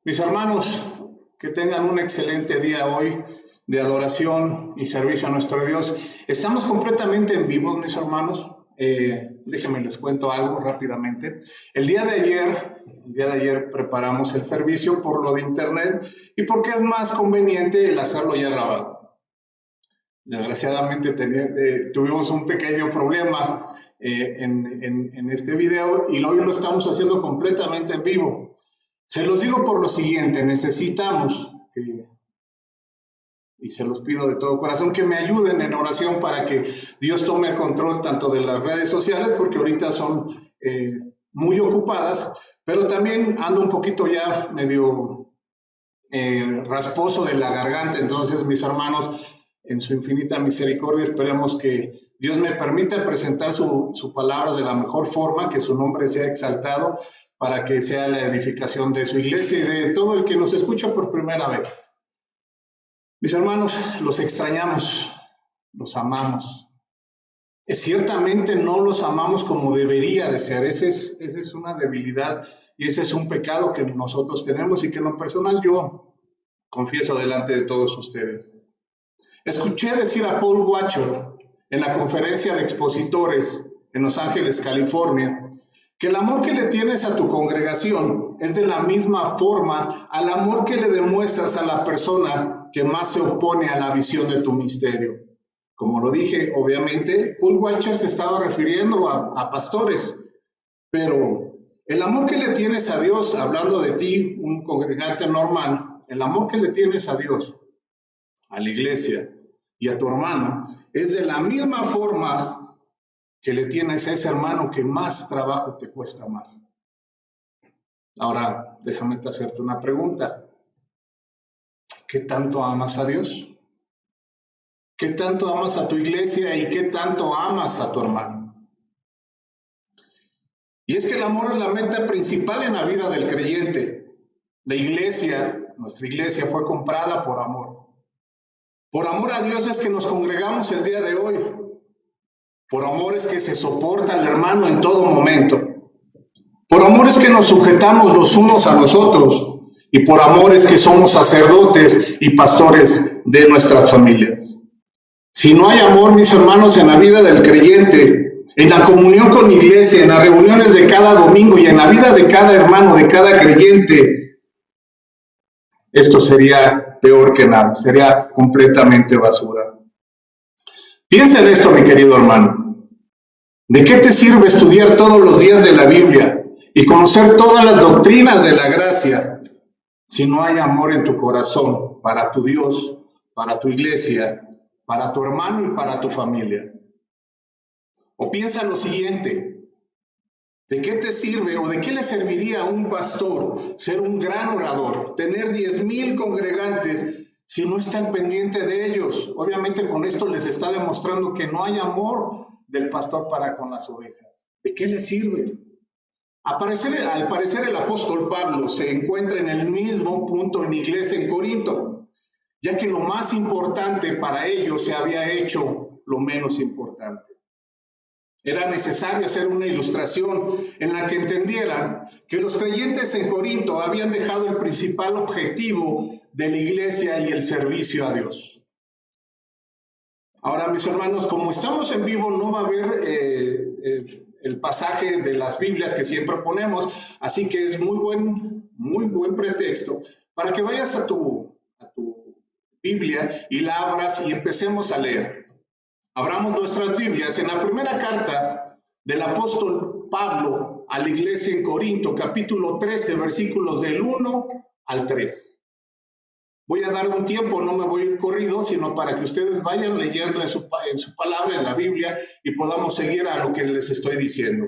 Mis hermanos, que tengan un excelente día hoy de adoración y servicio a nuestro Dios. Estamos completamente en vivo, mis hermanos. Déjenme les cuento algo rápidamente. El día de ayer preparamos el servicio por lo de internet y porque es más conveniente el hacerlo ya grabado. Desgraciadamente tuvimos un pequeño problema en este video y hoy lo estamos haciendo completamente en vivo. Se los digo por lo siguiente, necesitamos y se los pido de todo corazón, que me ayuden en oración para que Dios tome el control tanto de las redes sociales, porque ahorita son muy ocupadas, pero también ando un poquito ya medio rasposo de la garganta. Entonces, mis hermanos, en su infinita misericordia, esperemos que Dios me permita presentar su palabra de la mejor forma, que su nombre sea exaltado, para que sea la edificación de su iglesia y de todo el que nos escucha por primera vez. Mis hermanos, los extrañamos, los amamos. Ciertamente no los amamos como debería de ser. Esa es una debilidad y ese es un pecado que nosotros tenemos y que en lo personal yo confieso delante de todos ustedes. Escuché decir a Paul Washer en la conferencia de expositores en Los Ángeles, California, que el amor que le tienes a tu congregación es de la misma forma al amor que le demuestras a la persona que más se opone a la visión de tu misterio. Como lo dije, obviamente, Paul Washer se estaba refiriendo a pastores, pero el amor que le tienes a Dios, hablando de ti, un congregante normal, el amor que le tienes a Dios, a la iglesia y a tu hermano, es de la misma forma que le tienes a ese hermano que más trabajo te cuesta amar. Ahora, déjame hacerte una pregunta. ¿Qué tanto amas a Dios? ¿Qué tanto amas a tu iglesia y qué tanto amas a tu hermano? Y es que el amor es la meta principal en la vida del creyente. La iglesia, nuestra iglesia, fue comprada por amor. Por amor a Dios es que nos congregamos el día de hoy. Por amor es que se soporta al hermano en todo momento. Por amor es que nos sujetamos los unos a los otros. Y por amor es que somos sacerdotes y pastores de nuestras familias. Si no hay amor, mis hermanos, en la vida del creyente, en la comunión con la iglesia, en las reuniones de cada domingo y en la vida de cada hermano, de cada creyente, esto sería peor que nada, sería completamente basura. Piensa en esto, mi querido hermano. ¿De qué te sirve estudiar todos los días de la Biblia y conocer todas las doctrinas de la gracia si no hay amor en tu corazón para tu Dios, para tu iglesia, para tu hermano y para tu familia? O piensa lo siguiente: ¿de qué te sirve o de qué le serviría a un pastor ser un gran orador, tener 10,000 congregantes si no está al pendiente de ellos? Obviamente con esto les está demostrando que no hay amor del pastor para con las ovejas. ¿De qué le sirve? Al parecer el apóstol Pablo se encuentra en el mismo punto en la iglesia en Corinto, ya que lo más importante para ellos se había hecho lo menos importante. Era necesario hacer una ilustración en la que entendieran que los creyentes en Corinto habían dejado el principal objetivo de la iglesia y el servicio a Dios. Ahora, mis hermanos, como estamos en vivo, no va a haber el pasaje de las Biblias que siempre ponemos, así que es muy buen pretexto para que vayas a tu Biblia y la abras y empecemos a leer. Abramos nuestras Biblias en la primera carta del apóstol Pablo a la iglesia en Corinto, capítulo 13, versículos del 1 al 3. Voy a dar un tiempo, no me voy a ir corrido, sino para que ustedes vayan leyendo en su palabra, en la Biblia, y podamos seguir a lo que les estoy diciendo.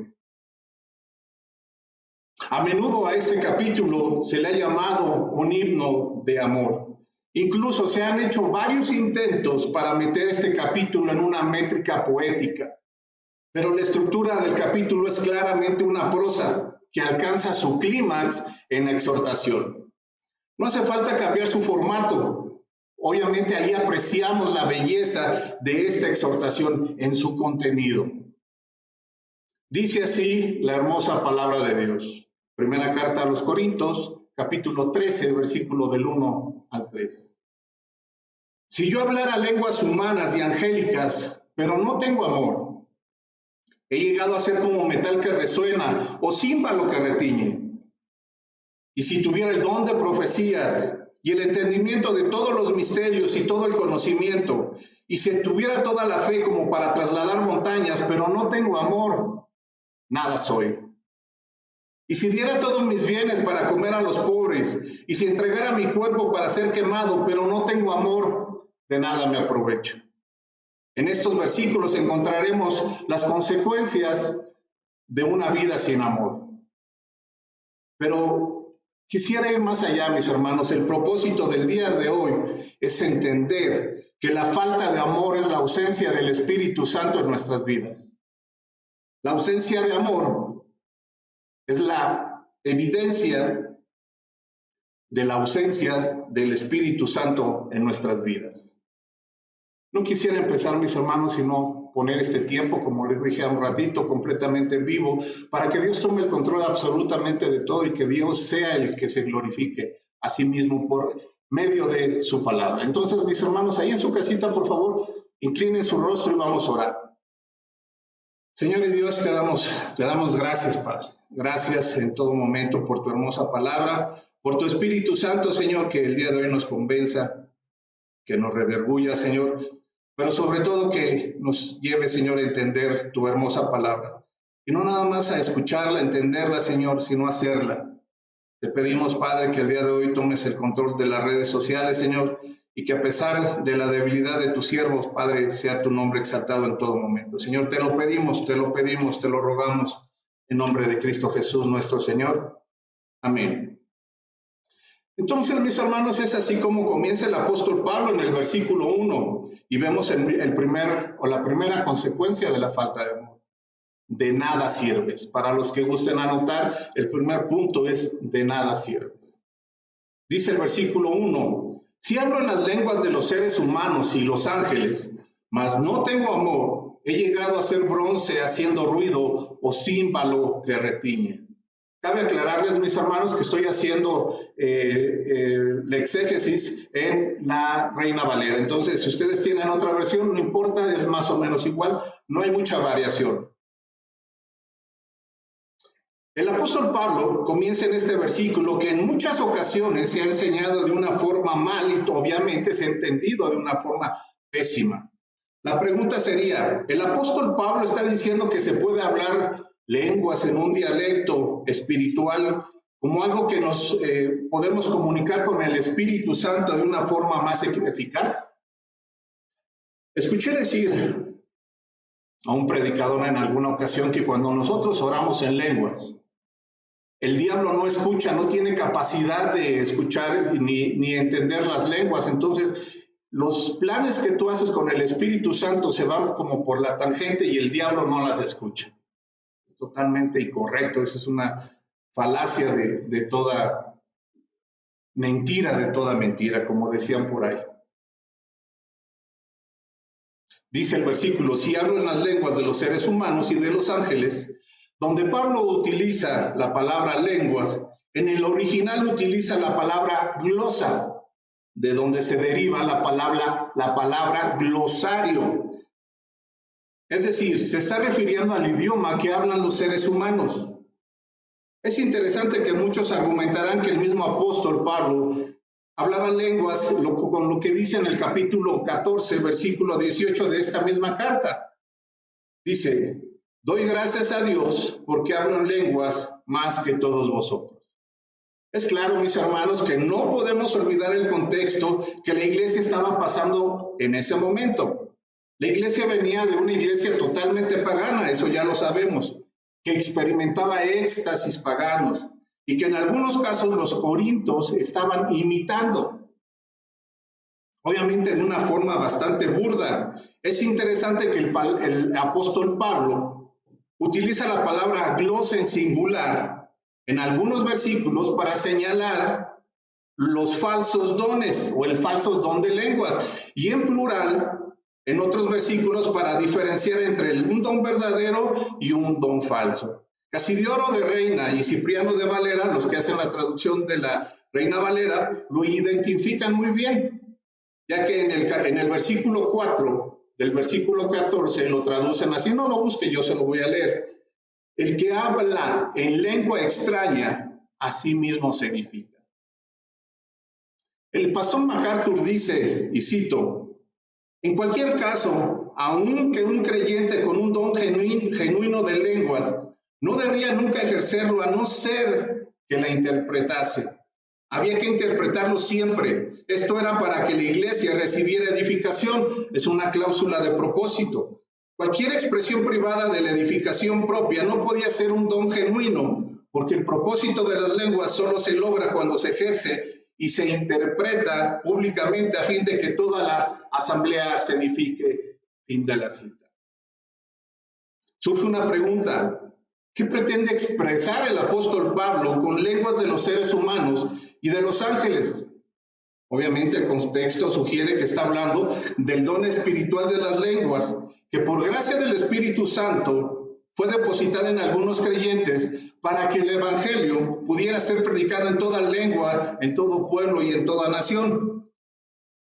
A menudo a este capítulo se le ha llamado un himno de amor. Incluso se han hecho varios intentos para meter este capítulo en una métrica poética, pero la estructura del capítulo es claramente una prosa que alcanza su clímax en la exhortación. No hace falta cambiar su formato. Obviamente ahí apreciamos la belleza de esta exhortación en su contenido. Dice así la hermosa palabra de Dios. Primera carta a los Corintios, capítulo 13, versículo del 1 al 3. Si yo hablara lenguas humanas y angélicas, pero no tengo amor, he llegado a ser como metal que resuena o címbalo que retiñe. Y si tuviera el don de profecías y el entendimiento de todos los misterios y todo el conocimiento, y si tuviera toda la fe como para trasladar montañas, pero no tengo amor, nada soy. Y si diera todos mis bienes para comer a los pobres, y si entregara mi cuerpo para ser quemado, pero no tengo amor, de nada me aprovecho. En estos versículos encontraremos las consecuencias de una vida sin amor. Pero quisiera ir más allá, mis hermanos. El propósito del día de hoy es entender que la falta de amor es la ausencia del Espíritu Santo en nuestras vidas. La ausencia de amor es la evidencia de la ausencia del Espíritu Santo en nuestras vidas. No quisiera empezar, mis hermanos, sino poner este tiempo, como les dije hace un ratito, completamente en vivo, para que Dios tome el control absolutamente de todo y que Dios sea el que se glorifique a sí mismo por medio de su palabra. Entonces, mis hermanos, ahí en su casita, por favor, inclinen su rostro y vamos a orar. Señor y Dios, te damos gracias, Padre. Gracias en todo momento por tu hermosa palabra, por tu Espíritu Santo, Señor, que el día de hoy nos convenza, que nos redarguya, Señor, pero sobre todo que nos lleve, Señor, a entender tu hermosa palabra. Y no nada más a escucharla, entenderla, Señor, sino a hacerla. Te pedimos, Padre, que el día de hoy tomes el control de las redes sociales, Señor, y que a pesar de la debilidad de tus siervos, Padre, sea tu nombre exaltado en todo momento. Señor, te lo pedimos, te lo rogamos, en nombre de Cristo Jesús, nuestro Señor. Amén. Entonces, mis hermanos, es así como comienza el apóstol Pablo en el versículo 1, y vemos la primera consecuencia de la falta de amor. De nada sirves. Para los que gusten anotar, el primer punto es de nada sirves. Dice el versículo 1, si hablo en las lenguas de los seres humanos y los ángeles, mas no tengo amor, he llegado a ser bronce haciendo ruido o címbalo que retiñe. Cabe aclararles, mis hermanos, que estoy haciendo la exégesis en la Reina Valera. Entonces, si ustedes tienen otra versión, no importa, es más o menos igual, no hay mucha variación. El apóstol Pablo comienza en este versículo que en muchas ocasiones se ha enseñado de una forma mal y obviamente se ha entendido de una forma pésima. La pregunta sería, ¿el apóstol Pablo está diciendo que se puede hablar lenguas en un dialecto espiritual como algo que nos podemos comunicar con el Espíritu Santo de una forma más eficaz? Escuché decir a un predicador en alguna ocasión que cuando nosotros oramos en lenguas, el diablo no escucha, no tiene capacidad de escuchar ni entender las lenguas. Entonces, los planes que tú haces con el Espíritu Santo se van como por la tangente y el diablo no las escucha. Totalmente incorrecto. Esa es una falacia de toda mentira, como decían por ahí. Dice el versículo, si hablo en las lenguas de los seres humanos y de los ángeles, donde Pablo utiliza la palabra lenguas, en el original utiliza la palabra glosa, de donde se deriva la palabra glosario. Es decir, se está refiriendo al idioma que hablan los seres humanos. Es interesante que muchos argumentarán que el mismo apóstol Pablo hablaba lenguas con lo que dice en el capítulo 14, versículo 18 de esta misma carta. Dice, doy gracias a Dios porque hablo en lenguas más que todos vosotros. Es claro, mis hermanos, que no podemos olvidar el contexto que la iglesia estaba pasando en ese momento. La iglesia venía de una iglesia totalmente pagana, eso ya lo sabemos, que experimentaba éxtasis paganos y que en algunos casos los corintios estaban imitando, obviamente de una forma bastante burda. Es interesante que el apóstol Pablo utiliza la palabra glosa en singular en algunos versículos para señalar los falsos dones o el falso don de lenguas, y en plural en otros versículos para diferenciar entre un don verdadero y un don falso. Casidioro de Reina y Cipriano de Valera, los que hacen la traducción de la Reina Valera, lo identifican muy bien, ya que en el versículo 4 del versículo 14 lo traducen así. No lo busque, yo se lo voy a leer. El que habla en lengua extraña, a sí mismo se edifica. El pastor MacArthur dice, y cito, en cualquier caso, aunque un creyente con un don genuino de lenguas no debía nunca ejercerlo a no ser que la interpretase. Había que interpretarlo siempre. Esto era para que la iglesia recibiera edificación. Es una cláusula de propósito. Cualquier expresión privada de la edificación propia no podía ser un don genuino, porque el propósito de las lenguas solo se logra cuando se ejerce y se interpreta públicamente a fin de que toda la asamblea se edifique. Fin de la cita. Surge una pregunta. ¿Qué pretende expresar el apóstol Pablo con lenguas de los seres humanos y de los ángeles? Obviamente el contexto sugiere que está hablando del don espiritual de las lenguas, que por gracia del Espíritu Santo fue depositada en algunos creyentes para que el evangelio pudiera ser predicado en toda lengua, en todo pueblo y en toda nación.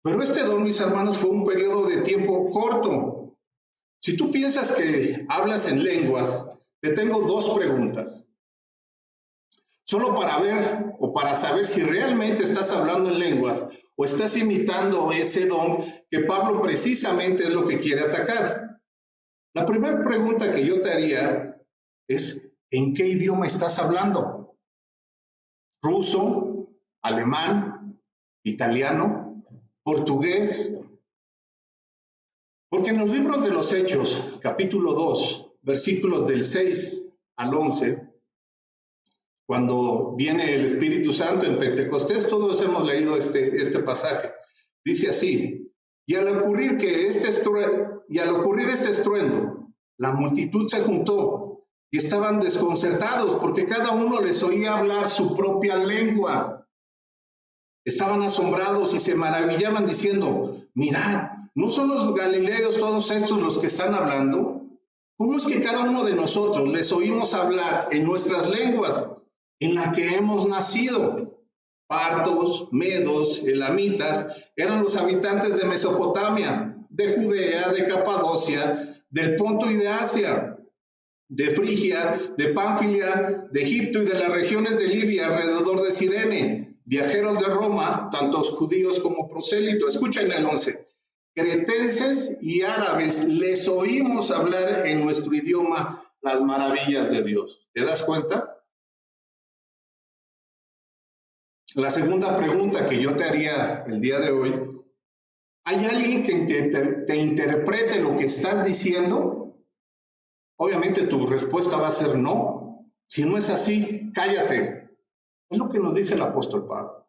Pero este don, mis hermanos, fue un periodo de tiempo corto. Si tú piensas que hablas en lenguas, te tengo dos preguntas. Solo para ver o para saber si realmente estás hablando en lenguas o estás imitando ese don que Pablo precisamente es lo que quiere atacar. La primera pregunta que yo te haría es, ¿en qué idioma estás hablando? ¿Ruso, alemán, italiano, portugués? Porque en los libros de los Hechos, capítulo 2, versículos del 6 al 11, cuando viene el Espíritu Santo en Pentecostés, todos hemos leído este pasaje. Dice así, y al ocurrir este estruendo, la multitud se juntó y estaban desconcertados porque cada uno les oía hablar su propia lengua. Estaban asombrados y se maravillaban diciendo, mirad, ¿no son los galileos todos estos los que están hablando? ¿Cómo es que cada uno de nosotros les oímos hablar en nuestras lenguas en la que hemos nacido? Partos, medos, elamitas eran los habitantes de Mesopotamia, de Judea, de Capadocia, del Ponto y de Asia, de Frigia, de Pánfilia, de Egipto y de las regiones de Libia alrededor de Cirene, viajeros de Roma, tanto judíos como prosélitos. Escuchen el 11. Cretenses y árabes les oímos hablar en nuestro idioma las maravillas de Dios. ¿Te das cuenta? La segunda pregunta que yo te haría el día de hoy, ¿hay alguien que te interprete lo que estás diciendo? Obviamente tu respuesta va a ser no. Si no es así, cállate. Es lo que nos dice el apóstol Pablo.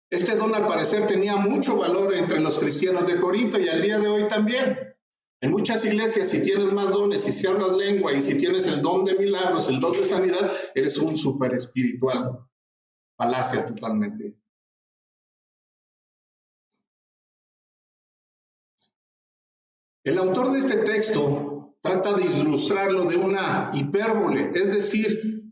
Este don al parecer tenía mucho valor entre los cristianos de Corinto y al día de hoy también. En muchas iglesias, si tienes más dones, si hablas lengua y si tienes el don de milagros, el don de sanidad, eres un súper espiritual. Falacia totalmente. El autor de este texto trata de ilustrarlo de una hipérbole, es decir,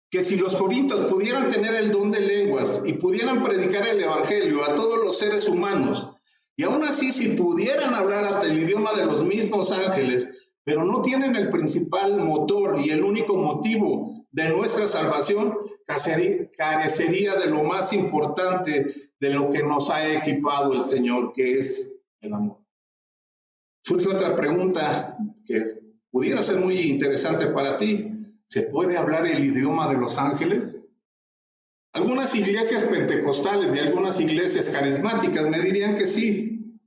que si los corintios pudieran tener el don de lenguas y pudieran predicar el evangelio a todos los seres humanos, y aún así si pudieran hablar hasta el idioma de los mismos ángeles, pero no tienen el principal motor y el único motivo de nuestra salvación, carecería de lo más importante de lo que nos ha equipado el Señor, que es el amor. Surge otra pregunta que pudiera ser muy interesante para ti. ¿Se puede hablar el idioma de los ángeles? Algunas iglesias pentecostales y algunas iglesias carismáticas me dirían que sí.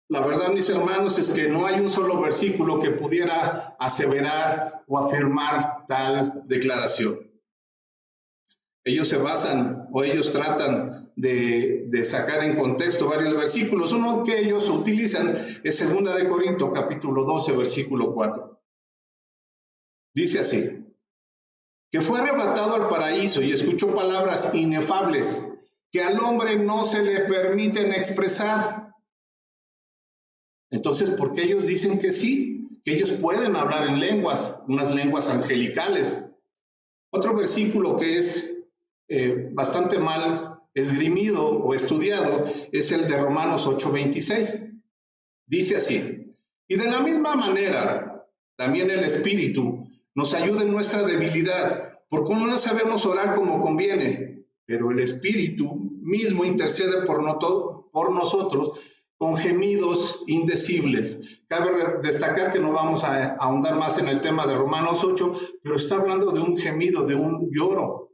La verdad, mis hermanos, es que no hay un solo versículo que pudiera aseverar o afirmar tal declaración. Ellos se basan o ellos tratan de sacar en contexto varios versículos. Uno que ellos utilizan es 2 Corintios capítulo 12, versículo 4. Dice así, que fue arrebatado al paraíso y escuchó palabras inefables que al hombre no se le permiten expresar. Entonces, ¿por qué ellos dicen que sí? que ellos pueden hablar en lenguas, unas lenguas angelicales. Otro versículo que es bastante mal esgrimido o estudiado es el de Romanos 8:26. Dice así: y de la misma manera, también el Espíritu nos ayuda en nuestra debilidad, porque no sabemos orar como conviene, pero el Espíritu mismo intercede por nosotros con gemidos indecibles. Cabe destacar que no vamos a ahondar más en el tema de Romanos 8, pero está hablando de un gemido, de un lloro,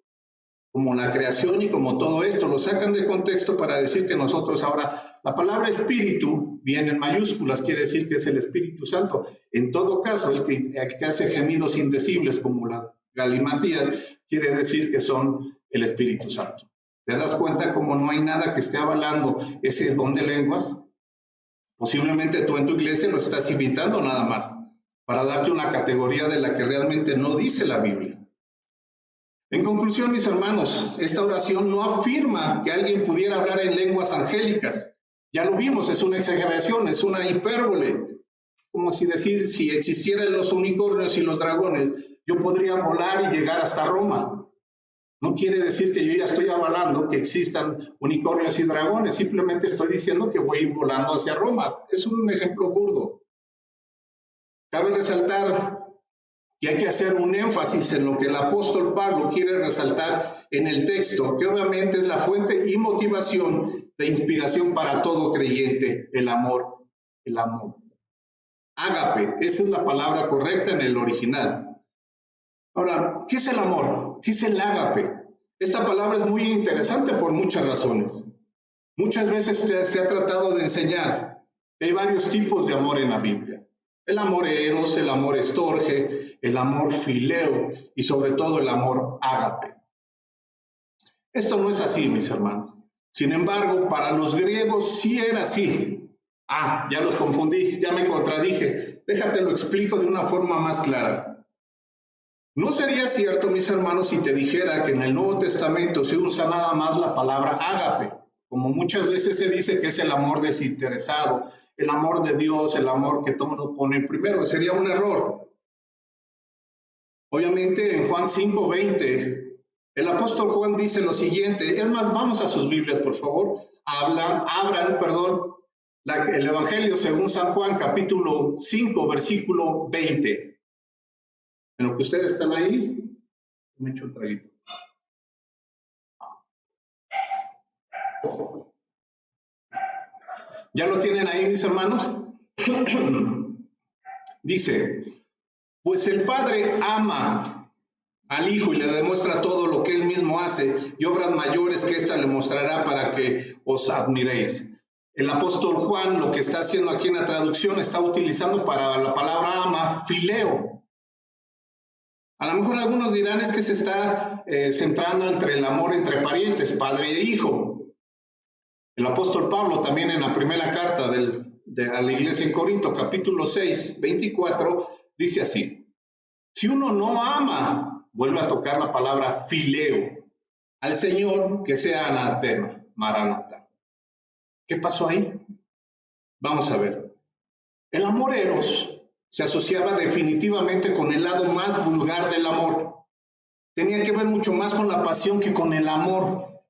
como la creación y como todo esto. Lo sacan de contexto para decir que nosotros ahora, la palabra espíritu viene en mayúsculas, quiere decir que es el Espíritu Santo. En todo caso, el que hace gemidos indecibles como las galimatías, quiere decir que son el Espíritu Santo. ¿Te das cuenta cómo no hay nada que esté avalando ese don de lenguas? Posiblemente tú en tu iglesia lo estás invitando nada más para darte una categoría de la que realmente no dice la Biblia. En conclusión, mis hermanos, esta oración no afirma que alguien pudiera hablar en lenguas angélicas. Ya lo vimos, es una exageración, es una hipérbole. Como si decir, si existieran los unicornios y los dragones, yo podría volar y llegar hasta Roma. No quiere decir que yo ya estoy avalando que existan unicornios y dragones, simplemente estoy diciendo que voy volando hacia Roma. Es un ejemplo burdo. Cabe resaltar que hay que hacer un énfasis en lo que el apóstol Pablo quiere resaltar en el texto, que obviamente es la fuente y motivación de inspiración para todo creyente, el amor. El amor. Ágape, esa es la palabra correcta en el original. Ahora, ¿qué es el amor? ¿Qué es el ágape? Esta palabra es muy interesante por muchas razones. Muchas veces se ha tratado de enseñar que hay varios tipos de amor en la Biblia. El amor eros, el amor estorge, el amor fileo y sobre todo el amor ágape. Esto no es así, mis hermanos. Sin embargo, para los griegos sí era así. Ya los confundí, ya me contradije. Déjate lo explico de una forma más clara. No sería cierto, mis hermanos, si te dijera que en el Nuevo Testamento se usa nada más la palabra ágape, como muchas veces se dice que es el amor desinteresado, el amor de Dios, el amor que todo pone primero. Sería un error. Obviamente en Juan 5:20, el apóstol Juan dice lo siguiente. Es más, vamos a sus Biblias, por favor. Abran, el Evangelio según San Juan, capítulo 5, versículo 20. En lo que ustedes están ahí, me echo un traguito. ¿Ya lo tienen ahí, mis hermanos? Dice, pues el Padre ama al Hijo y le demuestra todo lo que Él mismo hace, y obras mayores que ésta le mostrará para que os admiréis. El apóstol Juan lo que está haciendo aquí en la traducción está utilizando para la palabra ama, fileo. A lo mejor algunos dirán es que se está centrando entre el amor entre parientes, padre e hijo. El apóstol Pablo también en la primera carta a la iglesia en Corinto, capítulo 6, 24, dice así: si uno no ama, vuelve a tocar la palabra fileo, al Señor que sea anatema, maranata. ¿Qué pasó ahí? Vamos a ver. El amor eros se asociaba definitivamente con el lado más vulgar del amor. Tenía que ver mucho más con la pasión que con el amor.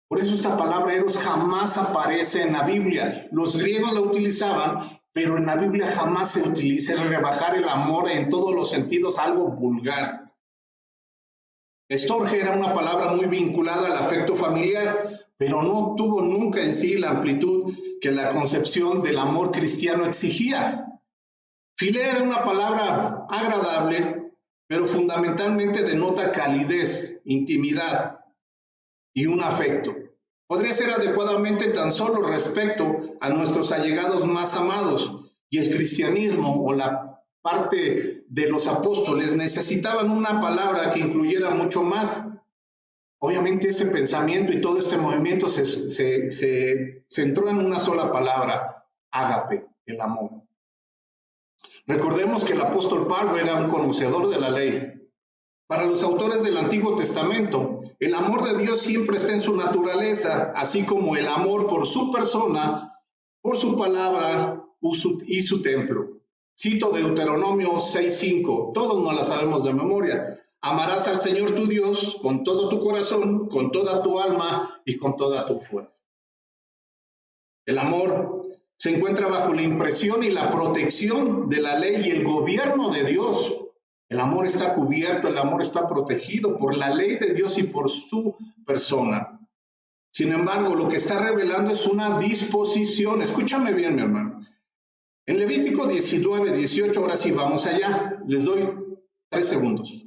Por eso esta palabra eros jamás aparece en la Biblia. Los griegos la utilizaban, pero en la Biblia jamás se utiliza rebajar el amor en todos los sentidos, algo vulgar. Estorge era una palabra muy vinculada al afecto familiar, pero no tuvo nunca en sí la amplitud que la concepción del amor cristiano exigía. Fileo era una palabra agradable, pero fundamentalmente denota calidez, intimidad y un afecto. Podría ser adecuadamente tan solo respecto a nuestros allegados más amados, y el cristianismo o la parte de los apóstoles necesitaban una palabra que incluyera mucho más. Obviamente ese pensamiento y todo este movimiento se centró en una sola palabra, ágape, el amor. Recordemos que el apóstol Pablo era un conocedor de la ley. Para los autores del Antiguo Testamento, el amor de Dios siempre está en su naturaleza, así como el amor por su persona, por su palabra y su templo. Cito Deuteronomio 6:5, todos no la sabemos de memoria. Amarás al Señor tu Dios con todo tu corazón, con toda tu alma y con toda tu fuerza. El amor se encuentra bajo la impresión y la protección de la ley y el gobierno de Dios. El amor está cubierto, el amor está protegido por la ley de Dios y por su persona. Sin embargo, lo que está revelando es una disposición. Escúchame bien, mi hermano. En Levítico 19, 18, ahora sí vamos allá. Les doy 3 segundos.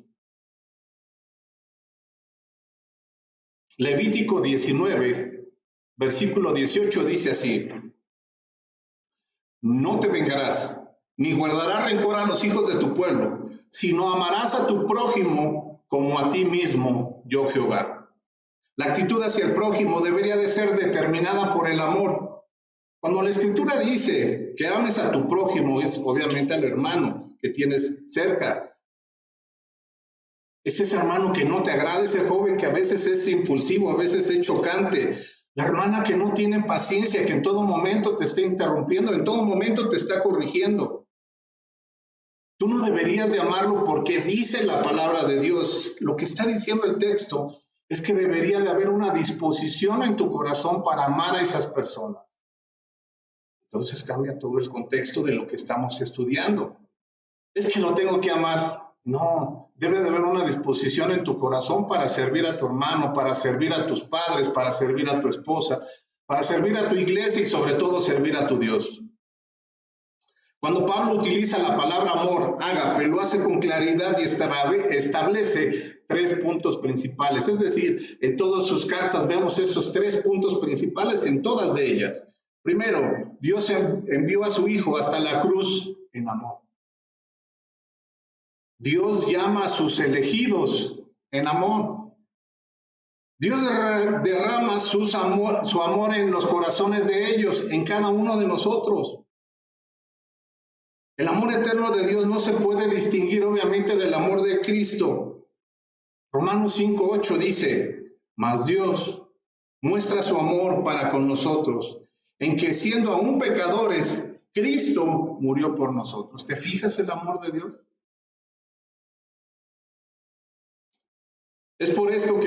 Levítico 19, versículo 18 dice así: no te vengarás, ni guardarás rencor a los hijos de tu pueblo, sino amarás a tu prójimo como a ti mismo, yo Jehová. La actitud hacia el prójimo debería de ser determinada por el amor. Cuando la Escritura dice que ames a tu prójimo, es obviamente al hermano que tienes cerca. Es ese hermano que no te agrada, ese joven que a veces es impulsivo, a veces es chocante. La hermana que no tiene paciencia, que en todo momento te está interrumpiendo, en todo momento te está corrigiendo. Tú no deberías de amarlo porque dice la palabra de Dios. Lo que está diciendo el texto es que debería de haber una disposición en tu corazón para amar a esas personas. Entonces cambia todo el contexto de lo que estamos estudiando. Es que lo tengo que amar. No, debe de haber una disposición en tu corazón para servir a tu hermano, para servir a tus padres, para servir a tu esposa, para servir a tu iglesia y sobre todo servir a tu Dios. Cuando Pablo utiliza la palabra amor, ágape, lo hace con claridad y establece 3 puntos principales. Es decir, en todas sus cartas vemos esos 3 puntos principales en todas de ellas. Primero, Dios envió a su Hijo hasta la cruz en amor. Dios llama a sus elegidos en amor. Dios derrama su amor en los corazones de ellos, en cada uno de nosotros. El amor eterno de Dios no se puede distinguir obviamente del amor de Cristo. Romanos 5:8 dice: mas Dios muestra su amor para con nosotros, en que siendo aún pecadores, Cristo murió por nosotros. ¿Te fijas el amor de Dios? Es por esto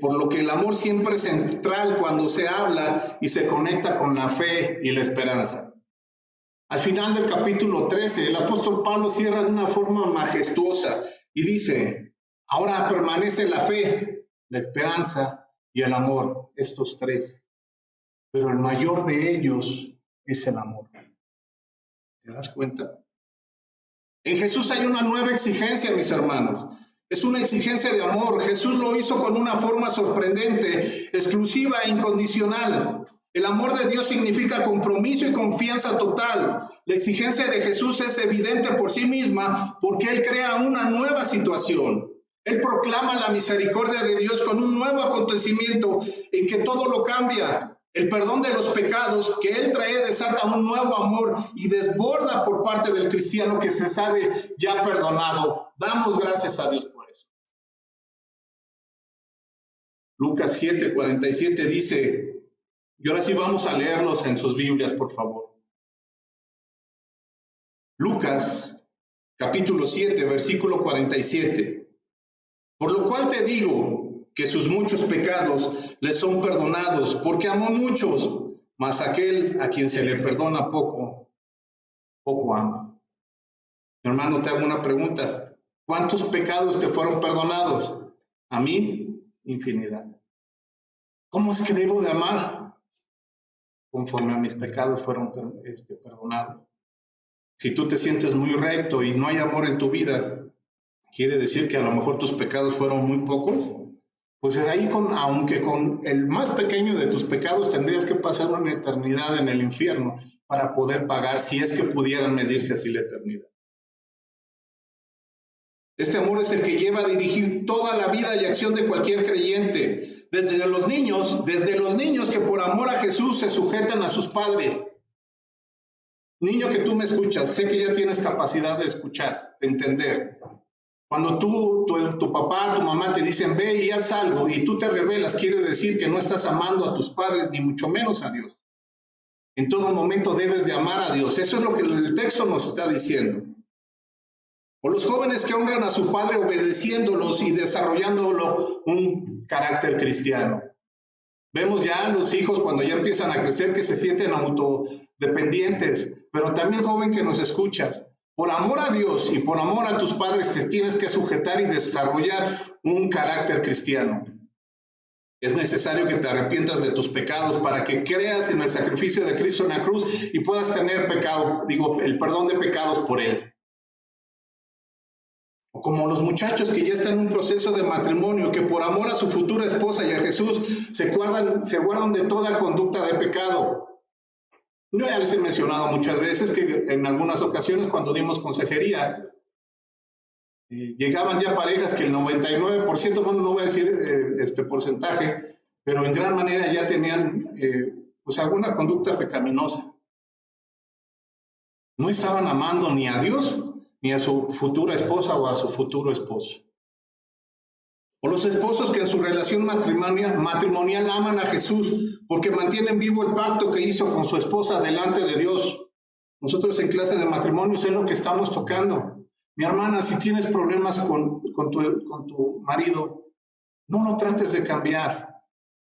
por lo que el amor siempre es central cuando se habla y se conecta con la fe y la esperanza. Al final del capítulo 13, el apóstol Pablo cierra de una forma majestuosa y dice: ahora permanece la fe, la esperanza y el amor, estos 3. Pero el mayor de ellos es el amor. ¿Te das cuenta? En Jesús hay una nueva exigencia, mis hermanos. Es una exigencia de amor. Jesús lo hizo con una forma sorprendente, exclusiva e incondicional. El amor de Dios significa compromiso y confianza total. La exigencia de Jesús es evidente por sí misma porque Él crea una nueva situación. Él proclama la misericordia de Dios con un nuevo acontecimiento en que todo lo cambia. El perdón de los pecados que Él trae desata un nuevo amor y desborda por parte del cristiano que se sabe ya perdonado. Damos gracias a Dios por eso. Lucas 7:47 dice, y ahora sí vamos a leerlos en sus Biblias, por favor. Lucas, capítulo 7, versículo 47. Por lo cual te digo que sus muchos pecados les son perdonados, porque amó muchos, mas aquel a quien se le perdona poco, poco ama. Mi hermano, te hago una pregunta. ¿Cuántos pecados te fueron perdonados? A mí, infinidad. ¿Cómo es que debo de amar? Conforme a mis pecados fueron perdonados. Si tú te sientes muy recto y no hay amor en tu vida, ¿quiere decir que a lo mejor tus pecados fueron muy pocos? Pues ahí, aunque con el más pequeño de tus pecados tendrías que pasar una eternidad en el infierno para poder pagar, si es que pudieran medirse así la eternidad. Este amor es el que lleva a dirigir toda la vida y acción de cualquier creyente, desde los niños que por amor a Jesús se sujetan a sus padres. Niño que tú me escuchas, sé que ya tienes capacidad de escuchar, de entender. Cuando tu papá, tu mamá te dicen, ve y haz algo, y tú te rebelas, quiere decir que no estás amando a tus padres, ni mucho menos a Dios. En todo momento debes de amar a Dios. Eso es lo que el texto nos está diciendo. O los jóvenes que honran a su padre obedeciéndolos y desarrollándolo un carácter cristiano. Vemos ya a los hijos cuando ya empiezan a crecer que se sienten autodependientes, pero también joven que nos escuchas, por amor a Dios y por amor a tus padres te tienes que sujetar y desarrollar un carácter cristiano. Es necesario que te arrepientas de tus pecados para que creas en el sacrificio de Cristo en la cruz y puedas tener el perdón de pecados por Él. O como los muchachos que ya están en un proceso de matrimonio, que por amor a su futura esposa y a Jesús se guardan de toda conducta de pecado. Yo ya les he mencionado muchas veces que en algunas ocasiones cuando dimos consejería, llegaban ya parejas que el 99%, bueno, no voy a decir este porcentaje, pero en gran manera ya tenían alguna conducta pecaminosa. No estaban amando ni a Dios ni a su futura esposa o a su futuro esposo. O los esposos que en su relación matrimonial aman a Jesús porque mantienen vivo el pacto que hizo con su esposa delante de Dios. Nosotros en clase de matrimonios es lo que estamos tocando. Mi hermana, si tienes problemas con tu marido, no lo trates de cambiar.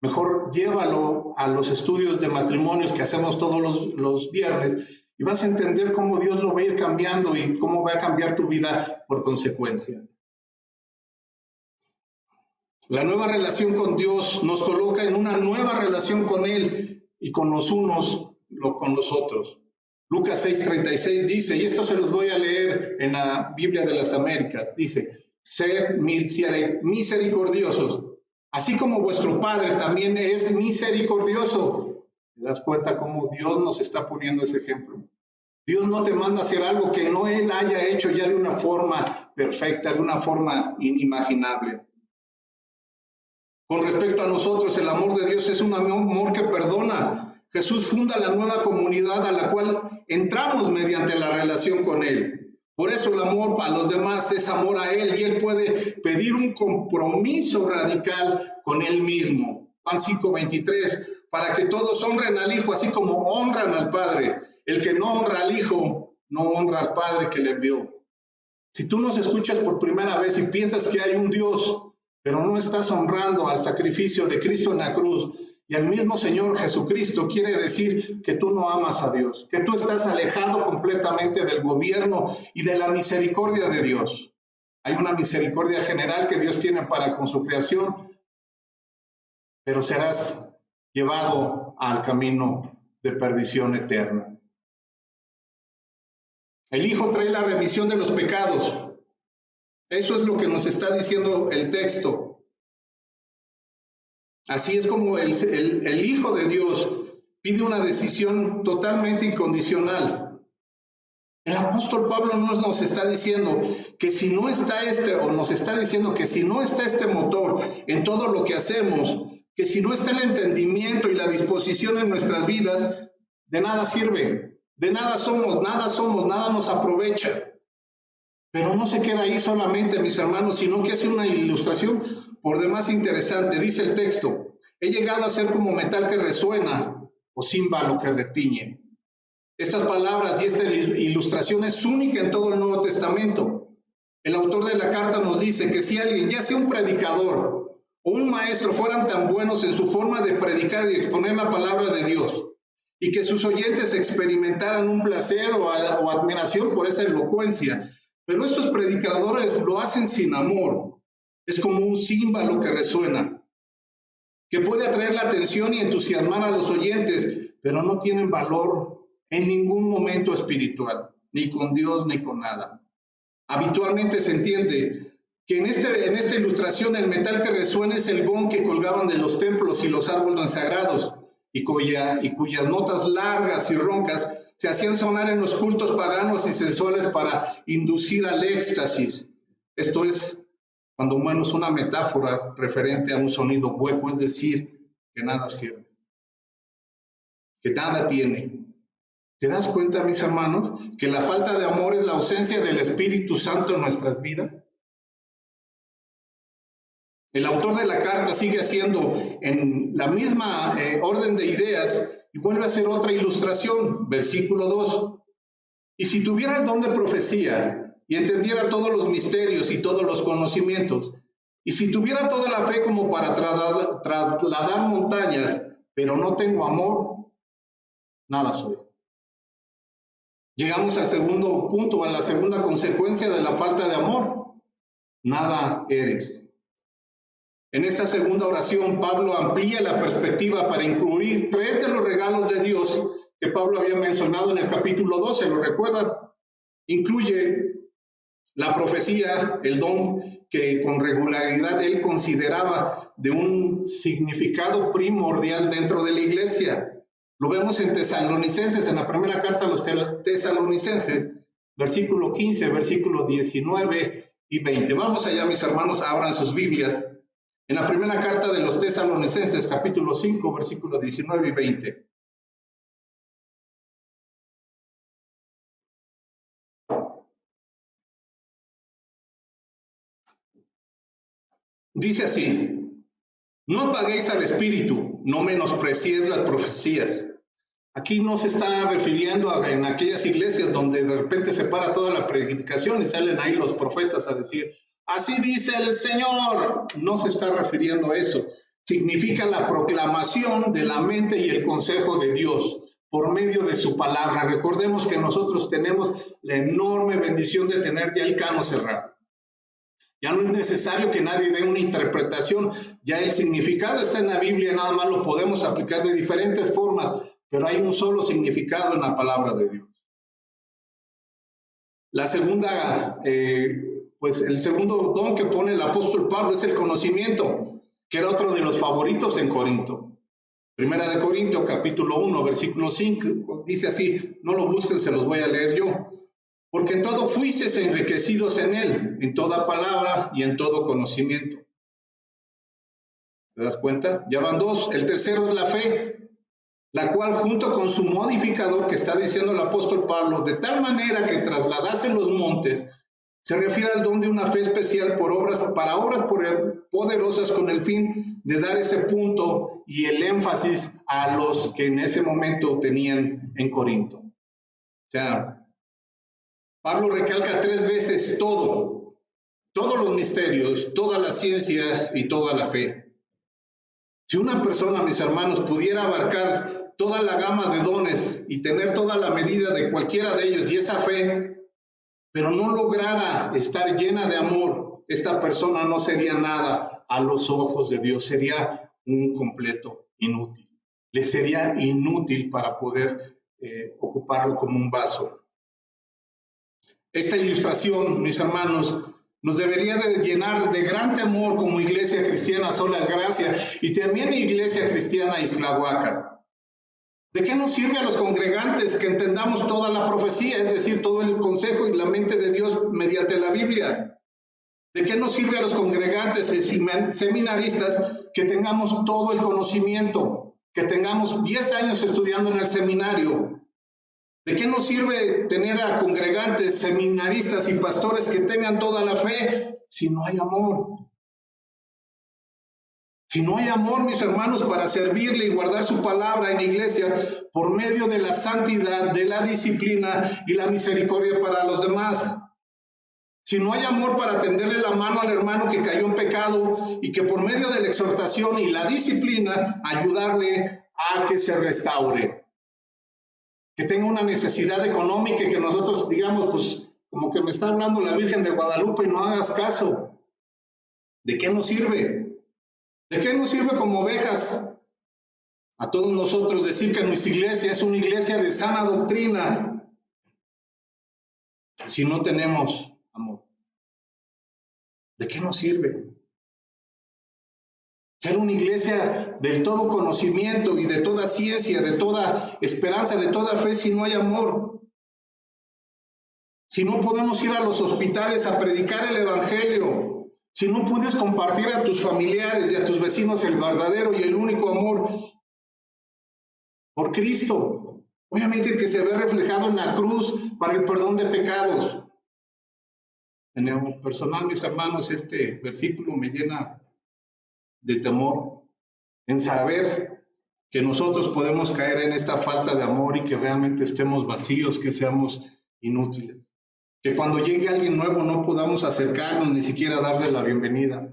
Mejor llévalo a los estudios de matrimonios que hacemos todos los viernes y vas a entender cómo Dios lo va a ir cambiando y cómo va a cambiar tu vida por consecuencia. La nueva relación con Dios nos coloca en una nueva relación con Él y con los unos con los otros. Lucas 6:36 dice, y esto se los voy a leer en la Biblia de las Américas, dice, sed misericordiosos, así como vuestro Padre también es misericordioso. ¿Te das cuenta cómo Dios nos está poniendo ese ejemplo? Dios no te manda a hacer algo que no Él haya hecho ya de una forma perfecta, de una forma inimaginable. Con respecto a nosotros, el amor de Dios es un amor que perdona. Jesús funda la nueva comunidad a la cual entramos mediante la relación con Él. Por eso el amor a los demás es amor a Él y Él puede pedir un compromiso radical con Él mismo. Juan 5:23, para que todos honren al Hijo así como honran al Padre. El que no honra al Hijo, no honra al Padre que le envió. Si tú nos escuchas por primera vez y piensas que hay un Dios, pero no estás honrando al sacrificio de Cristo en la cruz y al mismo Señor Jesucristo, quiere decir que tú no amas a Dios, que tú estás alejado completamente del gobierno y de la misericordia de Dios. Hay una misericordia general que Dios tiene para con su creación, pero serás llevado al camino de perdición eterna. El Hijo trae la remisión de los pecados. Eso es lo que nos está diciendo el texto. Así es como el Hijo de Dios pide una decisión totalmente incondicional. El apóstol Pablo nos está diciendo que si no está nos está diciendo que si no está este motor en todo lo que hacemos, que si no está el entendimiento y la disposición en nuestras vidas, de nada sirve, de nada somos, nada nos aprovecha. Pero no se queda ahí solamente, mis hermanos, sino que hace una ilustración por demás interesante. Dice el texto, he llegado a ser como metal que resuena o címbalo que retiñe. Estas palabras y esta ilustración es única en todo el Nuevo Testamento. El autor de la carta nos dice que si alguien, ya sea un predicador o un maestro, fueran tan buenos en su forma de predicar y exponer la palabra de Dios, y que sus oyentes experimentaran un placer o admiración por esa elocuencia, pero estos predicadores lo hacen sin amor. Es como un címbalo que resuena, que puede atraer la atención y entusiasmar a los oyentes, pero no tienen valor en ningún momento espiritual, ni con Dios ni con nada. Habitualmente se entiende que en esta ilustración el metal que resuena es el gong que colgaban de los templos y los árboles sagrados, y cuyas notas largas y roncas se hacían sonar en los cultos paganos y sensuales para inducir al éxtasis. Esto es, cuando menos, una metáfora referente a un sonido hueco, es decir, que nada sirve, que nada tiene. ¿Te das cuenta, mis hermanos, que la falta de amor es la ausencia del Espíritu Santo en nuestras vidas? El autor de la carta sigue haciendo en la misma orden de ideas Y vuelve a hacer otra ilustración, versículo 2. Y si tuviera el don de profecía y entendiera todos los misterios y todos los conocimientos, y si tuviera toda la fe como para trasladar montañas, pero no tengo amor, nada soy. Llegamos al segundo punto, a la segunda consecuencia de la falta de amor. Nada eres. En esta segunda oración, Pablo amplía la perspectiva para incluir 3 de los regalos de Dios que Pablo había mencionado en el capítulo 12, ¿lo recuerdan? Incluye la profecía, el don que con regularidad él consideraba de un significado primordial dentro de la iglesia. Lo vemos en Tesalonicenses, en la primera carta a los Tesalonicenses, versículo 15, versículo 19 y 20. Vamos allá, mis hermanos, abran sus Biblias. En la primera carta de los Tesalonicenses, capítulo 5, versículo 19 y 20. Dice así: no apaguéis al espíritu, no menospreciéis las profecías. Aquí no se está refiriendo en aquellas iglesias donde de repente se para toda la predicación y salen ahí los profetas a decir, así dice el Señor. No se está refiriendo a eso. Significa la proclamación de la mente y el consejo de Dios por medio de su palabra. Recordemos que nosotros tenemos la enorme bendición de tener ya el canon cerrado. Ya no es necesario que nadie dé una interpretación. Ya el significado está en la Biblia, nada más lo podemos aplicar de diferentes formas, pero hay un solo significado en la palabra de Dios. La segunda, pues el segundo don que pone el apóstol Pablo es el conocimiento, que era otro de los favoritos en Corinto. Primera de Corintios, capítulo 1, versículo 5, dice así, no lo busquen, se los voy a leer yo. Porque en todo fuisteis enriquecidos en él, en toda palabra y en todo conocimiento. ¿Te das cuenta? Ya van 2. El tercero es la fe, la cual junto con su modificador, que está diciendo el apóstol Pablo, de tal manera que trasladasen los montes, se refiere al don de una fe especial para obras poderosas con el fin de dar ese punto y el énfasis a los que en ese momento tenían en Corinto. O sea, Pablo recalca 3 veces todos los misterios, toda la ciencia y toda la fe. Si una persona, mis hermanos, pudiera abarcar toda la gama de dones y tener toda la medida de cualquiera de ellos y esa fe, pero no lograra estar llena de amor, esta persona no sería nada a los ojos de Dios, sería un completo inútil. Le sería inútil para poder ocuparlo como un vaso. Esta ilustración, mis hermanos, nos debería de llenar de gran temor como Iglesia Cristiana Sola Gracia y también Iglesia Cristiana Ixtlahuaca. ¿De qué nos sirve a los congregantes que entendamos toda la profecía, es decir, todo el consejo y la mente de Dios mediante la Biblia? ¿De qué nos sirve a los congregantes y seminaristas que tengamos todo el conocimiento, que tengamos 10 años estudiando en el seminario? ¿De qué nos sirve tener a congregantes, seminaristas y pastores que tengan toda la fe si no hay amor? Si no hay amor, mis hermanos, para servirle y guardar su palabra en la iglesia por medio de la santidad, de la disciplina y la misericordia para los demás. Si no hay amor para tenderle la mano al hermano que cayó en pecado y que por medio de la exhortación y la disciplina ayudarle a que se restaure. Que tenga una necesidad económica y que nosotros digamos, pues, como que me está hablando la Virgen de Guadalupe y no hagas caso. ¿De qué nos sirve? ¿De qué nos sirve como ovejas a todos nosotros decir que nuestra iglesia es una iglesia de sana doctrina si no tenemos amor? ¿De qué nos sirve? Ser una iglesia del todo conocimiento y de toda ciencia, de toda esperanza, de toda fe, si no hay amor. Si no podemos ir a los hospitales a predicar el evangelio, si no puedes compartir a tus familiares y a tus vecinos el verdadero y el único amor por Cristo, obviamente que se ve reflejado en la cruz para el perdón de pecados. En lo personal, mis hermanos, este versículo me llena de temor en saber que nosotros podemos caer en esta falta de amor y que realmente estemos vacíos, que seamos inútiles. Que cuando llegue alguien nuevo no podamos acercarnos ni siquiera darle la bienvenida.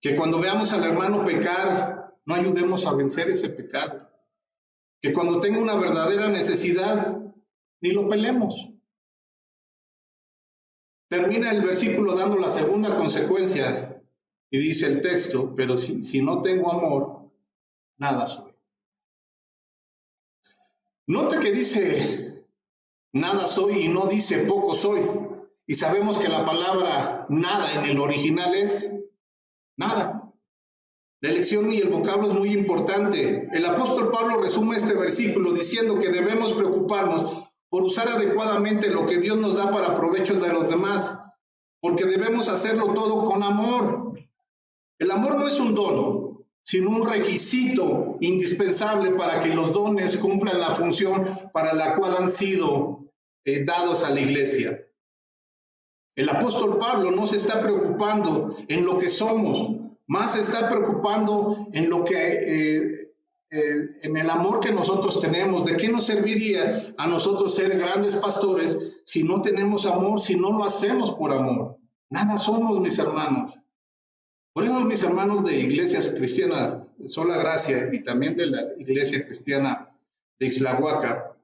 Que cuando veamos al hermano pecar, no ayudemos a vencer ese pecado. Que cuando tenga una verdadera necesidad, ni lo pelemos. Termina el versículo dando la segunda consecuencia y dice el texto, pero si no tengo amor, nada soy. Note que dice nada soy y no dice poco soy. Y sabemos que la palabra nada en el original es nada. La elección y el vocablo es muy importante. El apóstol Pablo resume este versículo diciendo que debemos preocuparnos por usar adecuadamente lo que Dios nos da para provecho de los demás, porque debemos hacerlo todo con amor. El amor no es un don, sino un requisito indispensable para que los dones cumplan la función para la cual han sido dados a la iglesia. El apóstol Pablo no se está preocupando en lo que somos, más se está preocupando en lo que en el amor que nosotros tenemos. ¿De qué nos serviría a nosotros ser grandes pastores si no tenemos amor, si no lo hacemos por amor? Nada somos, mis hermanos. Por eso, mis hermanos de Iglesias Cristianas de Sola Gracia y también de la Iglesia Cristiana de Islahuaca,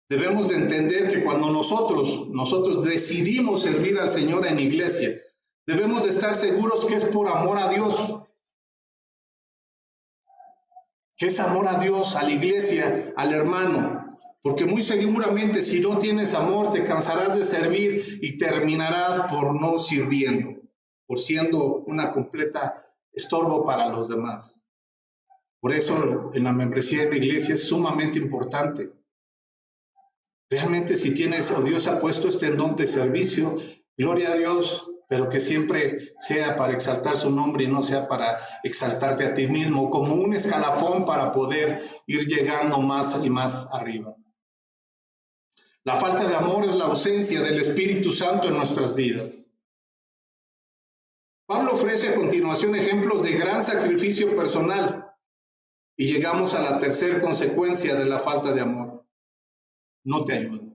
debemos de entender que cuando nosotros decidimos servir al Señor en iglesia, debemos de estar seguros que es por amor a Dios. Que es amor a Dios, a la iglesia, al hermano. Porque muy seguramente si no tienes amor te cansarás de servir y terminarás por no sirviendo, por siendo una completa estorbo para los demás. Por eso en la membresía de la iglesia es sumamente importante. Realmente si tienes o Dios ha puesto este don de servicio, gloria a Dios, pero que siempre sea para exaltar su nombre y no sea para exaltarte a ti mismo, como un escalafón para poder ir llegando más y más arriba. La falta de amor es la ausencia del Espíritu Santo en nuestras vidas. Pablo ofrece a continuación ejemplos de gran sacrificio personal y llegamos a la tercera consecuencia de la falta de amor. No te ayuda,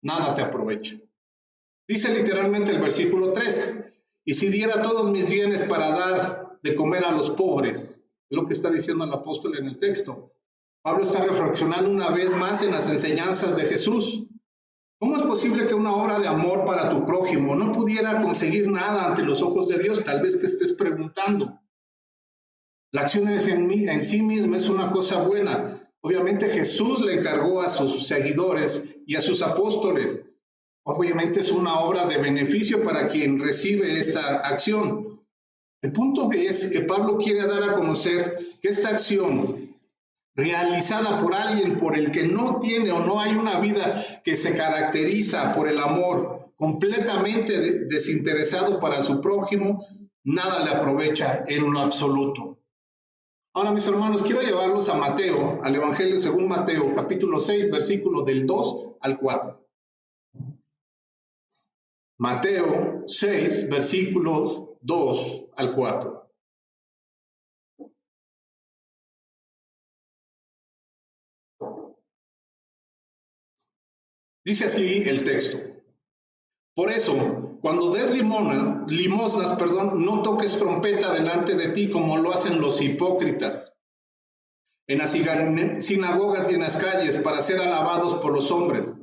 nada te aprovecha. Dice literalmente el versículo 3, y si diera todos mis bienes para dar de comer a los pobres, es lo que está diciendo el apóstol en el texto. Pablo está reflexionando una vez más en las enseñanzas de Jesús. ¿Cómo es posible que una obra de amor para tu prójimo no pudiera conseguir nada ante los ojos de Dios? Tal vez te estés preguntando. La acción en sí misma es una cosa buena. Obviamente Jesús le encargó a sus seguidores y a sus apóstoles. Obviamente es una obra de beneficio para quien recibe esta acción. El punto es que Pablo quiere dar a conocer que esta acción realizada por alguien por el que no tiene o no hay una vida que se caracteriza por el amor, completamente desinteresado para su prójimo, nada le aprovecha en lo absoluto. Ahora, mis hermanos, quiero llevarlos a Mateo, al Evangelio según Mateo, capítulo 6, versículos del 2 al 4. Mateo 6, versículos 2 al 4. Dice así el texto. Por eso, cuando des limosnas, no toques trompeta delante de ti como lo hacen los hipócritas en las sinagogas y en las calles para ser alabados por los hombres.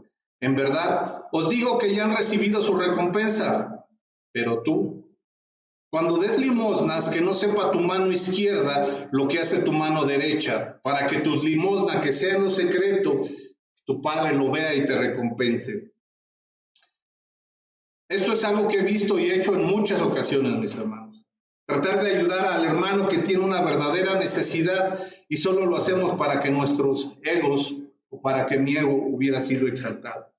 En verdad, os digo que ya han recibido su recompensa. Pero tú, cuando des limosnas, que no sepa tu mano izquierda lo que hace tu mano derecha, para que tus limosnas, que sea en lo secreto, tu Padre lo vea y te recompense. Esto es algo que he visto y he hecho en muchas ocasiones, mis hermanos. Tratar de ayudar al hermano que tiene una verdadera necesidad y solo lo hacemos para que nuestros egos o para que mi ego hubiera sido exaltado.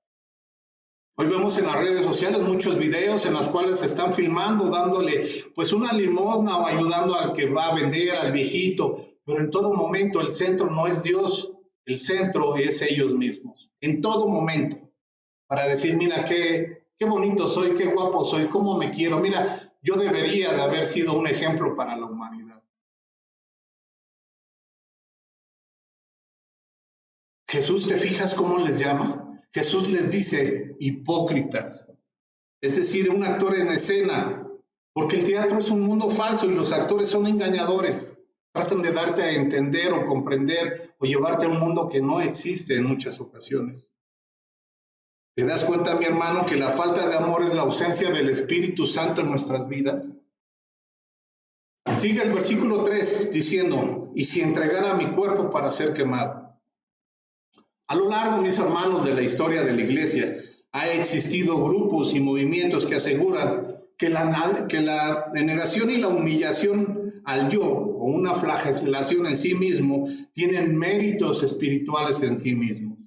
Hoy vemos en las redes sociales muchos videos en los cuales se están filmando, dándole pues una limosna o ayudando al que va a vender, al viejito, pero en todo momento el centro no es Dios, el centro es ellos mismos, en todo momento, para decir, mira qué bonito soy, qué guapo soy, cómo me quiero, mira, yo debería de haber sido un ejemplo para la humanidad. Jesús, ¿te fijas cómo les llama? Jesús les dice hipócritas, es decir, un actor en escena, porque el teatro es un mundo falso y los actores son engañadores. Tratan de darte a entender o comprender o llevarte a un mundo que no existe en muchas ocasiones. ¿Te das cuenta, mi hermano, que la falta de amor es la ausencia del Espíritu Santo en nuestras vidas? Sigue el versículo 3 diciendo, y si entregara mi cuerpo para ser quemado. A lo largo, mis hermanos, de la historia de la iglesia, ha existido grupos y movimientos que aseguran que la denegación y la humillación al yo o una flagelación en sí mismo tienen méritos espirituales en sí mismos.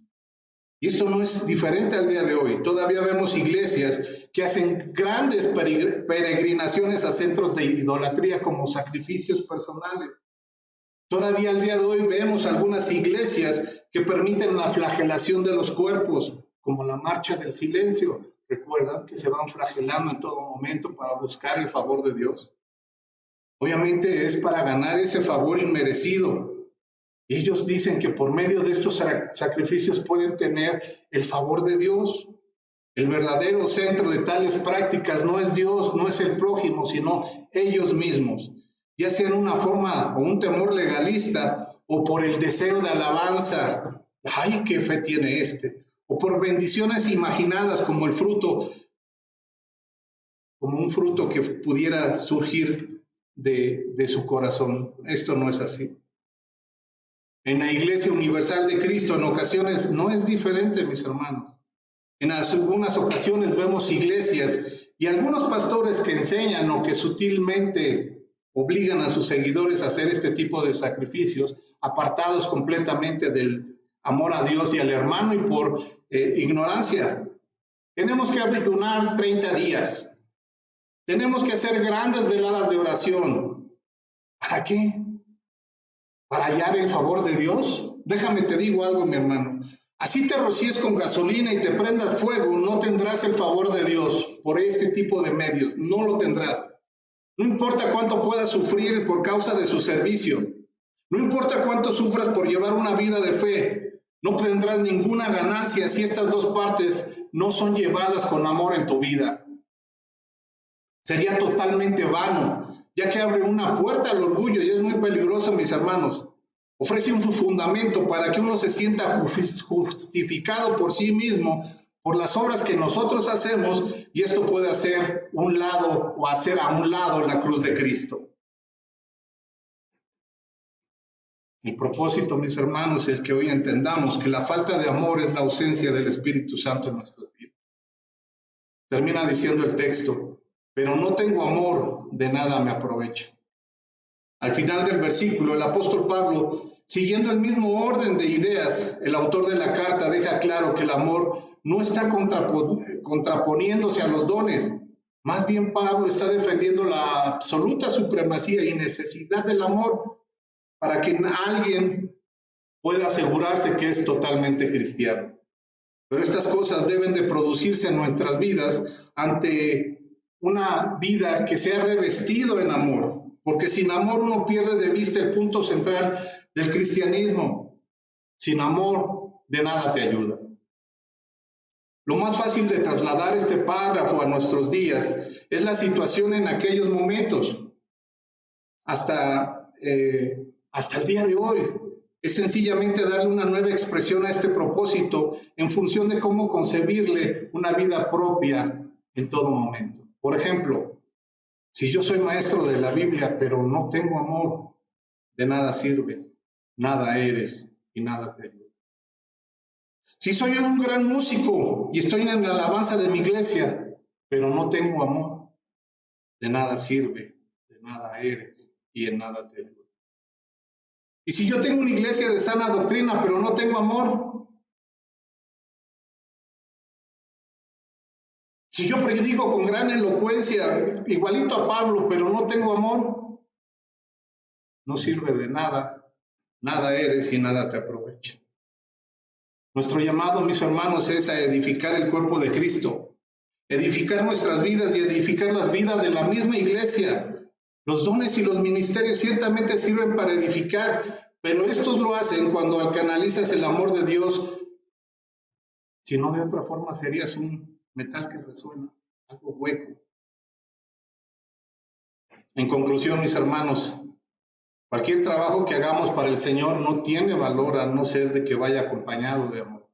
Y esto no es diferente al día de hoy. Todavía vemos iglesias que hacen grandes peregrinaciones a centros de idolatría como sacrificios personales. Todavía al día de hoy vemos algunas iglesias que permiten la flagelación de los cuerpos, como la marcha del silencio. Recuerdan que se van flagelando en todo momento para buscar el favor de Dios. Obviamente es para ganar ese favor inmerecido. Ellos dicen que por medio de estos sacrificios pueden tener el favor de Dios. El verdadero centro de tales prácticas no es Dios, no es el prójimo, sino ellos mismos, ya sea en una forma o un temor legalista o por el deseo de alabanza. ¡Ay, qué fe tiene este! O por bendiciones imaginadas como el fruto, como un fruto que pudiera surgir de su corazón. Esto no es así. En la Iglesia Universal de Cristo en ocasiones no es diferente, mis hermanos. En algunas ocasiones vemos iglesias y algunos pastores que enseñan o que sutilmente obligan a sus seguidores a hacer este tipo de sacrificios, apartados completamente del amor a Dios y al hermano y por ignorancia. Tenemos que ayunar 30 días. Tenemos que hacer grandes veladas de oración. ¿Para qué? ¿Para hallar el favor de Dios? Déjame te digo algo, mi hermano. Así te rocíes con gasolina y te prendas fuego, no tendrás el favor de Dios por este tipo de medios. No lo tendrás. No importa cuánto puedas sufrir por causa de su servicio. No importa cuánto sufras por llevar una vida de fe. No tendrás ninguna ganancia si estas dos partes no son llevadas con amor en tu vida. Sería totalmente vano, ya que abre una puerta al orgullo y es muy peligroso, mis hermanos. Ofrece un fundamento para que uno se sienta justificado por sí mismo, por las obras que nosotros hacemos, y esto puede hacer un lado o hacer a un lado la cruz de Cristo. El propósito, mis hermanos, es que hoy entendamos que la falta de amor es la ausencia del Espíritu Santo en nuestras vidas. Termina diciendo el texto, pero no tengo amor, de nada me aprovecho. Al final del versículo, el apóstol Pablo, siguiendo el mismo orden de ideas, el autor de la carta deja claro que el amor no está contraponiéndose a los dones. Más bien Pablo está defendiendo la absoluta supremacía y necesidad del amor para que alguien pueda asegurarse que es totalmente cristiano. Pero estas cosas deben de producirse en nuestras vidas ante una vida que sea revestido en amor. Porque sin amor uno pierde de vista el punto central del cristianismo. Sin amor, de nada te ayuda. Lo más fácil de trasladar este párrafo a nuestros días es la situación en aquellos momentos. Hasta el día de hoy. Es sencillamente darle una nueva expresión a este propósito en función de cómo concebirle una vida propia en todo momento. Por ejemplo, si yo soy maestro de la Biblia, pero no tengo amor, de nada sirves, nada eres y nada te ayuda. Si soy un gran músico y estoy en la alabanza de mi iglesia, pero no tengo amor, de nada sirve, de nada eres y en nada te ayuda. Y si yo tengo una iglesia de sana doctrina, pero no tengo amor, si yo predico con gran elocuencia, igualito a Pablo, pero no tengo amor, no sirve de nada, nada eres y nada te aprovecha. Nuestro llamado, mis hermanos, es a edificar el cuerpo de Cristo, edificar nuestras vidas y edificar las vidas de la misma iglesia. Los dones y los ministerios ciertamente sirven para edificar, Pero estos lo hacen cuando canalizas el amor de Dios. Si no, de otra forma serías un metal que resuena, algo hueco. En conclusión, mis hermanos, cualquier trabajo que hagamos para el Señor no tiene valor a no ser de que vaya acompañado de amor.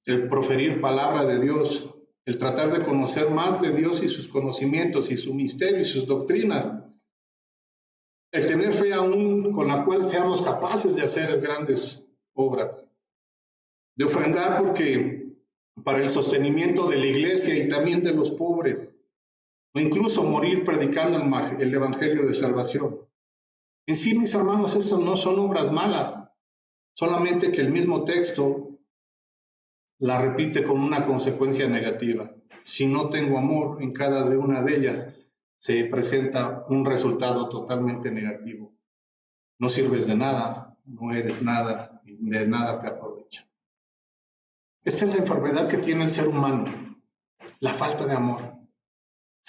El proferir palabra de Dios, el tratar de conocer más de Dios y sus conocimientos y su misterio y sus doctrinas, el tener fe aún con la cual seamos capaces de hacer grandes obras, de ofrendar porque para el sostenimiento de la iglesia y también de los pobres, o incluso morir predicando el evangelio de salvación. En sí, mis hermanos, eso no son obras malas, solamente que el mismo texto la repite con una consecuencia negativa. Si no tengo amor en cada una de ellas, se presenta un resultado totalmente negativo. No sirves de nada, no eres nada, y de nada te aprovecha. Esta es la enfermedad que tiene el ser humano, la falta de amor.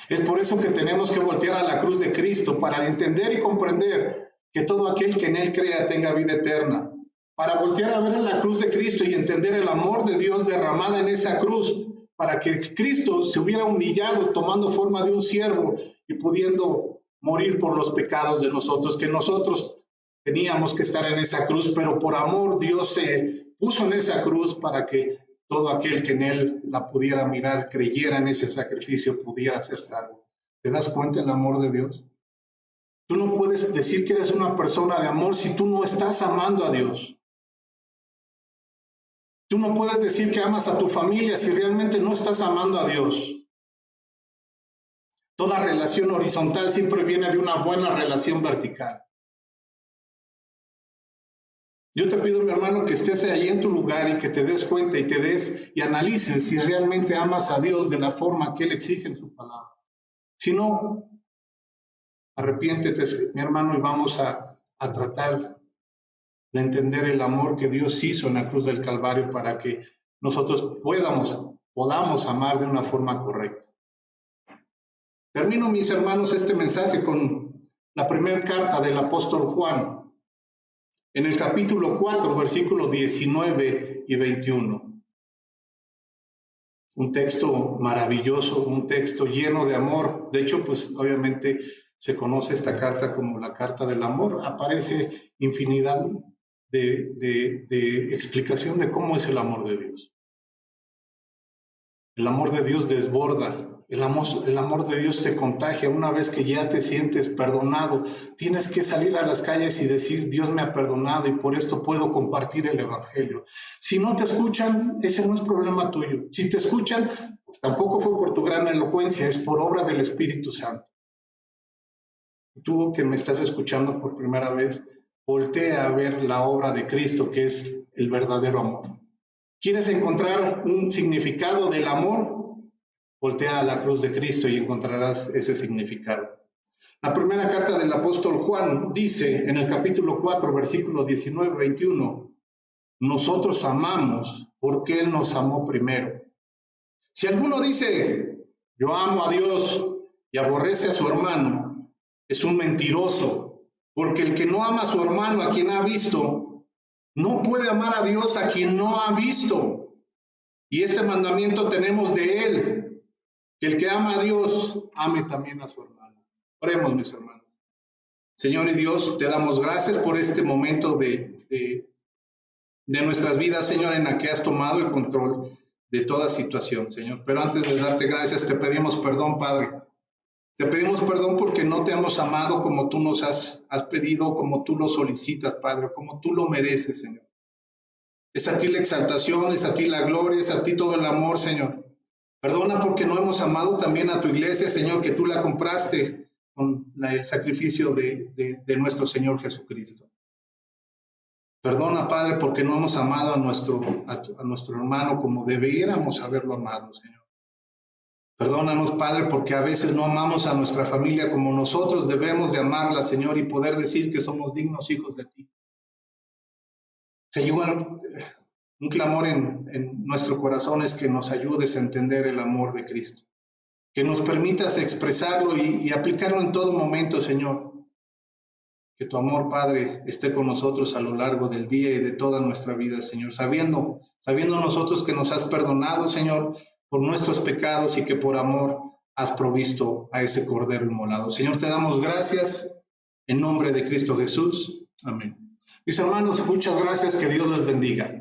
Es por eso que tenemos que voltear a la cruz de Cristo para entender y comprender que todo aquel que en Él crea tenga vida eterna. Para voltear a ver a la cruz de Cristo y entender el amor de Dios derramada en esa cruz, para que Cristo se hubiera humillado tomando forma de un siervo y pudiendo morir por los pecados de nosotros, que nosotros teníamos que estar en esa cruz, pero por amor Dios se puso en esa cruz para que todo aquel que en Él la pudiera mirar, creyera en ese sacrificio, pudiera ser salvo. ¿Te das cuenta del amor de Dios? Tú no puedes decir que eres una persona de amor si tú no estás amando a Dios. Tú no puedes decir que amas a tu familia si realmente no estás amando a Dios. Toda relación horizontal siempre viene de una buena relación vertical. Yo te pido, mi hermano, que estés ahí en tu lugar y que te des cuenta y analices si realmente amas a Dios de la forma que Él exige en su palabra. Si no, arrepiéntete, mi hermano, y vamos a tratar de entender el amor que Dios hizo en la cruz del Calvario para que nosotros podamos amar de una forma correcta. Termino, mis hermanos, este mensaje con la primera carta del apóstol Juan, en el capítulo 4, versículos 19 y 21. Un texto maravilloso, un texto lleno de amor. De hecho, pues obviamente se conoce esta carta como la carta del amor. Aparece infinidad de explicación de cómo es el amor de Dios. El amor de Dios desborda. El amor de Dios te contagia. Una vez que ya te sientes perdonado, tienes que salir a las calles y decir, Dios me ha perdonado y por esto puedo compartir el evangelio. Si no te escuchan, ese no es problema tuyo. Si te escuchan, pues tampoco fue por tu gran elocuencia, es por obra del Espíritu Santo. Tú que me estás escuchando por primera vez, voltea a ver la obra de Cristo, que es el verdadero amor. ¿Quieres encontrar un significado del amor? Voltea a la cruz de Cristo y encontrarás ese significado. La primera carta del apóstol Juan dice en el capítulo 4, versículo 19-21, nosotros amamos porque Él nos amó primero. Si alguno dice, yo amo a Dios y aborrece a su hermano, es un mentiroso, porque el que no ama a su hermano, a quien ha visto, no puede amar a Dios a quien no ha visto. Y este mandamiento tenemos de Él, que el que ama a Dios, ame también a su hermano. Oremos, mis hermanos. Señor y Dios, te damos gracias por este momento de nuestras vidas, Señor, en la que has tomado el control de toda situación, Señor. Pero antes de darte gracias, te pedimos perdón, Padre. Te pedimos perdón porque no te hemos amado como tú nos has pedido, como tú lo solicitas, Padre, como tú lo mereces, Señor. Es a ti la exaltación, es a ti la gloria, es a ti todo el amor, Señor. Perdona porque no hemos amado también a tu iglesia, Señor, que tú la compraste con el sacrificio de nuestro Señor Jesucristo. Perdona, Padre, porque no hemos amado a nuestro hermano como debiéramos haberlo amado, Señor. Perdónanos, Padre, porque a veces no amamos a nuestra familia como nosotros debemos de amarla, Señor, y poder decir que somos dignos hijos de ti. Señor, un clamor en nuestro corazón es que nos ayudes a entender el amor de Cristo. Que nos permitas expresarlo y aplicarlo en todo momento, Señor. Que tu amor, Padre, esté con nosotros a lo largo del día y de toda nuestra vida, Señor, sabiendo nosotros que nos has perdonado, Señor, por nuestros pecados y que por amor has provisto a ese Cordero inmolado. Señor, te damos gracias en nombre de Cristo Jesús. Amén. Mis hermanos, muchas gracias, que Dios les bendiga.